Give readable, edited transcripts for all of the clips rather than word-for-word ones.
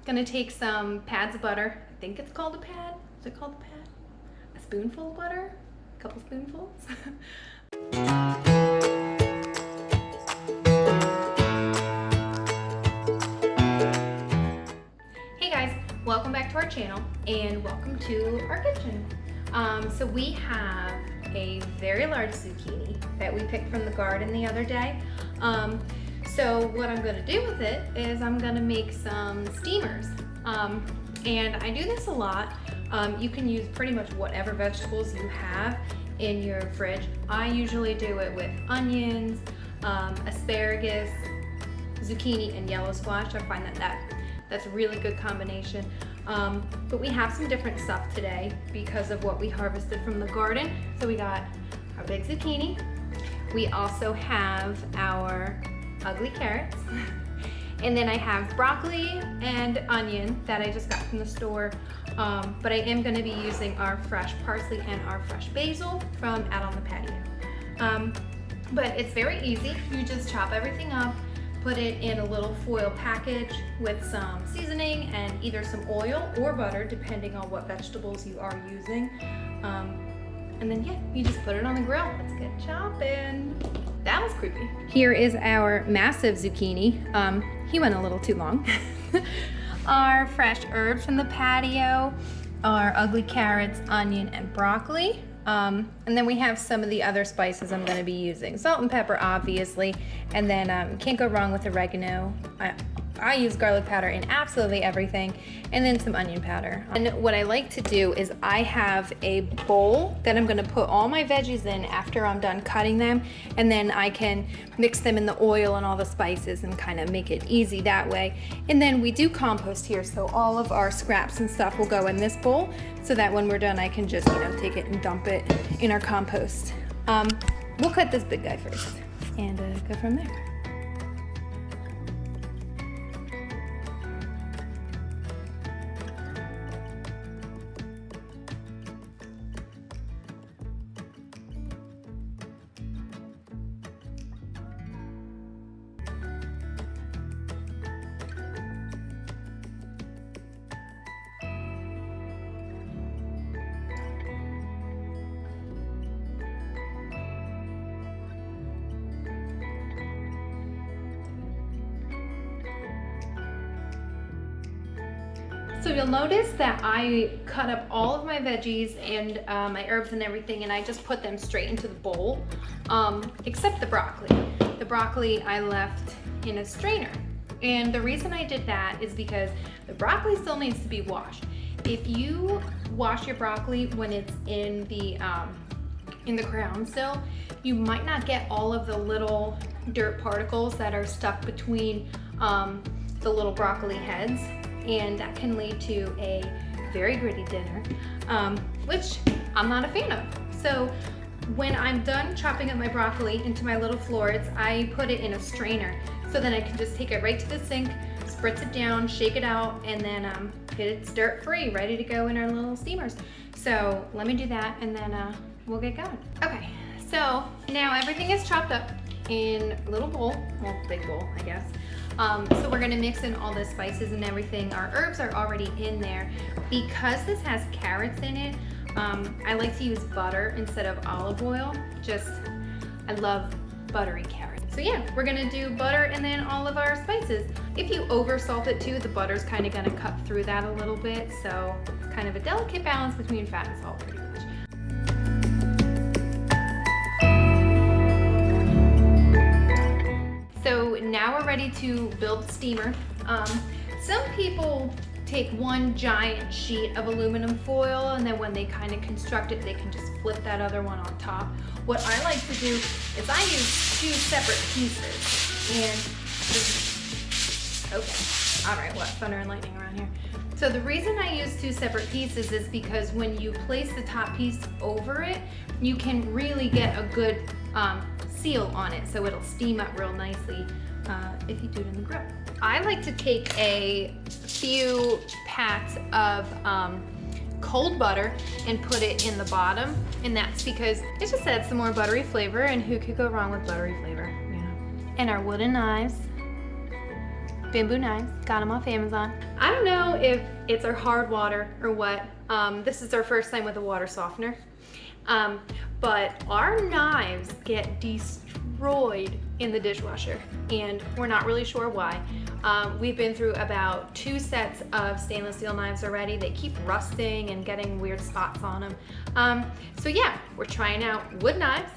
Gonna take some pads of butter. I think it's called a pad. Is it called a pad? A spoonful of butter? A couple spoonfuls? Hey guys, welcome back to our channel and welcome to our kitchen. So we have a very large zucchini that we picked from the garden the other day. So what I'm gonna do with it is I'm gonna make some steamers. And I do this a lot. You can use pretty much whatever vegetables you have in your fridge. I usually do it with onions, asparagus, zucchini, and yellow squash. I find that's a really good combination. But we have some different stuff today because of what we harvested from the garden. So we got our big zucchini. We also have our ugly carrots. And then I have broccoli and onion that I just got from the store. But I am gonna be using our fresh parsley and our fresh basil from out on the patio. But it's very easy. You just chop everything up, put it in a little foil package with some seasoning and either some oil or butter, depending on what vegetables you are using. And then yeah, you just put it on the grill. Let's get chopping. That was creepy. Here is our massive zucchini. He went a little too long. Our fresh herbs from the patio, our ugly carrots, onion, and broccoli. And then we have some of the other spices I'm gonna be using. Salt and pepper, obviously, and then can't go wrong with oregano. I use garlic powder in absolutely everything, and then some onion powder. And what I like to do is I have a bowl that I'm gonna put all my veggies in after I'm done cutting them, and then I can mix them in the oil and all the spices and kind of make it easy that way. And then we do compost here, so all of our scraps and stuff will go in this bowl, so that when we're done I can just, take it and dump it in our compost. We'll cut this big guy first and go from there. So you'll notice that I cut up all of my veggies and my herbs and everything, and I just put them straight into the bowl, except the broccoli. The broccoli I left in a strainer. And the reason I did that is because the broccoli still needs to be washed. If you wash your broccoli when it's in the ground still, you might not get all of the little dirt particles that are stuck between the little broccoli heads. And that can lead to a very gritty dinner, which I'm not a fan of. So when I'm done chopping up my broccoli into my little florets, I put it in a strainer so then I can just take it right to the sink, spritz it down, shake it out, and then it's dirt free, ready to go in our little steamers. So let me do that and then we'll get going. Okay, so now everything is chopped up in a little bowl, well, big bowl, I guess. So we're gonna mix in all the spices and everything. Our herbs are already in there. Because this has carrots in it, I like to use butter instead of olive oil. I love buttery carrots. So yeah, we're gonna do butter and then all of our spices. If you over salt it too, the butter's kind of gonna cut through that a little bit. So it's kind of a delicate balance between fat and salt pretty much. So now we're ready to build the steamer. Some people take one giant sheet of aluminum foil, and then when they kind of construct it, they can just flip that other one on top. What I like to do is I use two separate pieces. And okay, all right, what, thunder and lightning around here. So the reason I use two separate pieces is because when you place the top piece over it, you can really get a good seal on it, so it'll steam up real nicely if you do it in the grill. I like to take a few pats of cold butter and put it in the bottom, and that's because it just adds some more buttery flavor, and who could go wrong with buttery flavor, you know? And our wooden knives. bamboo knives. Got them off Amazon. I don't know if it's our hard water or what. This is our first time with a water softener. But our knives get destroyed in the dishwasher, and we're not really sure why. We've been through about 2 sets of stainless steel knives already. They keep rusting and getting weird spots on them. So yeah, we're trying out wood knives.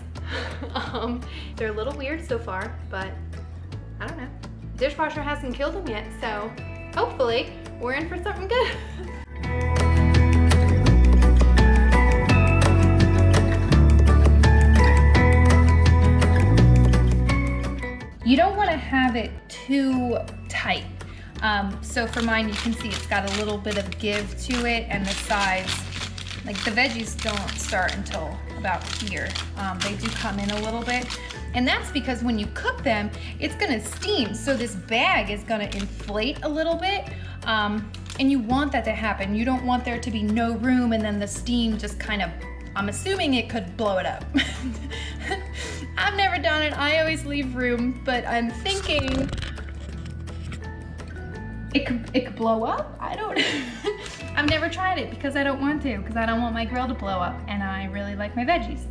They're a little weird so far, but I don't know. Dishwasher hasn't killed them yet, so hopefully we're in for something good. You don't want to have it too tight. So for mine, you can see it's got a little bit of give to it, and the sides, like the veggies don't start until about here. They do come in a little bit. And that's because when you cook them, it's gonna steam. So this bag is gonna inflate a little bit. And you want that to happen. You don't want there to be no room and then the steam just kind of, I'm assuming it could blow it up. I've never done it, I always leave room, but I'm thinking it could blow up? I don't I've never tried it because I don't want to, because I don't want my grill to blow up, and I really like my veggies.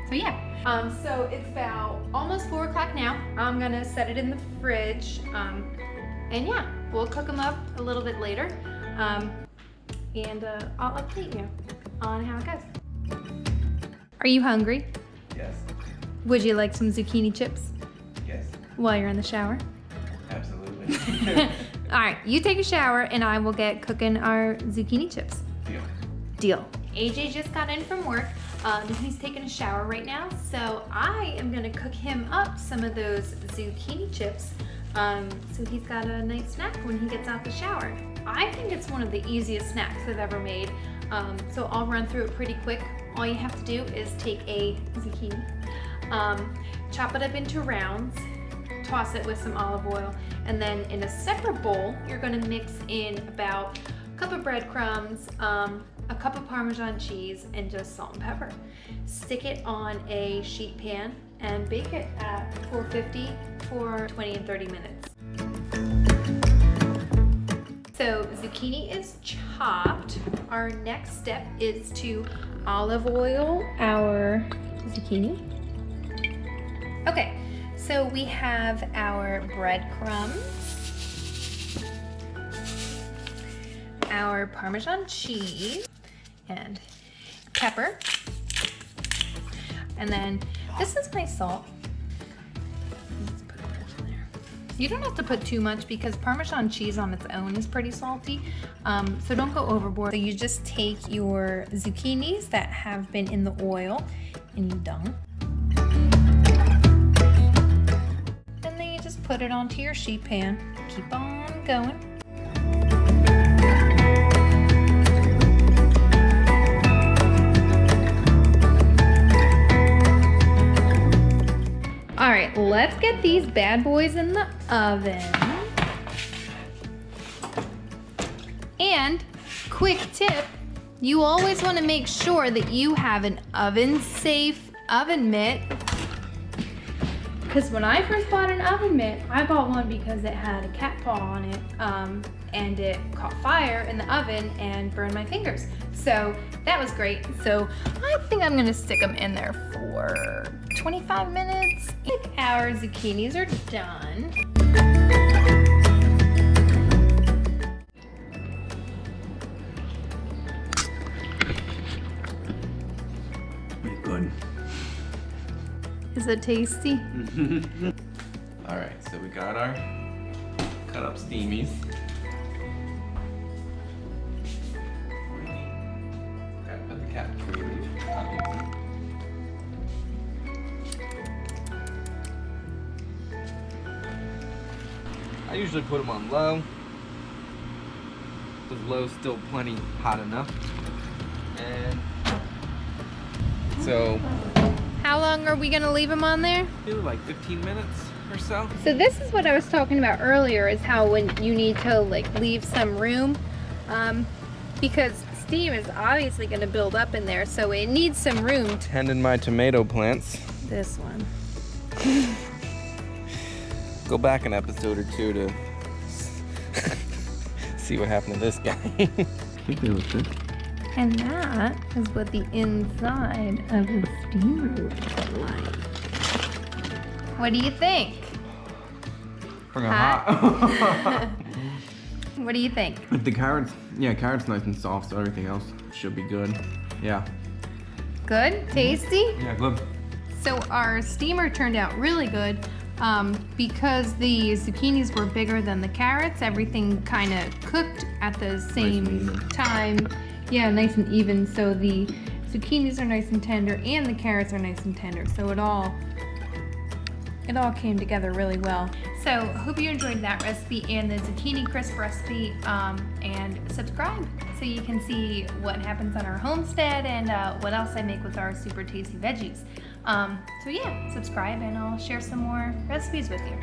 So yeah. So it's about almost 4 o'clock now. I'm gonna set it in the fridge. And yeah, we'll cook them up a little bit later. And I'll update you on how it goes. Are you hungry? Yes. Would you like some zucchini chips? Yes. While you're in the shower? Absolutely. All right, you take a shower and I will get cooking our zucchini chips. Deal. Deal. AJ just got in from work. He's taking a shower right now, so I am gonna cook him up some of those zucchini chips, so he's got a nice snack when he gets out the shower. I think it's one of the easiest snacks I've ever made, so I'll run through it pretty quick. All you have to do is take a zucchini, chop it up into rounds, toss it with some olive oil, and then in a separate bowl, you're gonna mix in about a cup of breadcrumbs, a cup of Parmesan cheese, and just salt and pepper. Stick it on a sheet pan and bake it at 450 for 20 and 30 minutes. So zucchini is chopped. Our next step is to olive oil our zucchini. Okay, so we have our breadcrumbs, our Parmesan cheese, and pepper. And then this is my salt. Let's put it in there. You don't have to put too much because Parmesan cheese on its own is pretty salty. So don't go overboard. So you just take your zucchinis that have been in the oil and you dunk. And then you just put it onto your sheet pan. Keep on going. All right, let's get these bad boys in the oven. And quick tip, you always want to make sure that you have an oven-safe oven mitt. Because when I first bought an oven mitt, I bought one because it had a cat paw on it, and it caught fire in the oven and burned my fingers. So that was great. So I think I'm gonna stick them in there for 25 minutes. I think our zucchinis are done. Pretty good. Is it tasty? All right, so we got our cut up steamies. Gotta put the cap before you leave, obviously. I usually put them on low, because low's still plenty hot enough. And so How long are we gonna leave them on there? do like 15 minutes or so. So this is what I was talking about earlier, is how when you need to like leave some room, because steam is obviously gonna build up in there, so it needs some room. Tending my tomato plants. This one. Go back an episode or two to see what happened to this guy. I think they look good. And that is what the inside of the steamer looks like. What do you think? Freaking Hot? hot. What do you think? If the carrots nice and soft, so everything else should be good. Yeah. Good? Tasty? Yeah, good. So our steamer turned out really good. Because the zucchinis were bigger than the carrots, everything kind of cooked at the same even. time. Yeah, nice and even. So the zucchinis are nice and tender and the carrots are nice and tender. So it all came together really well. So hope you enjoyed that recipe and the zucchini crisp recipe, and subscribe so you can see what happens on our homestead and what else I make with our super tasty veggies. So yeah, subscribe and I'll share some more recipes with you.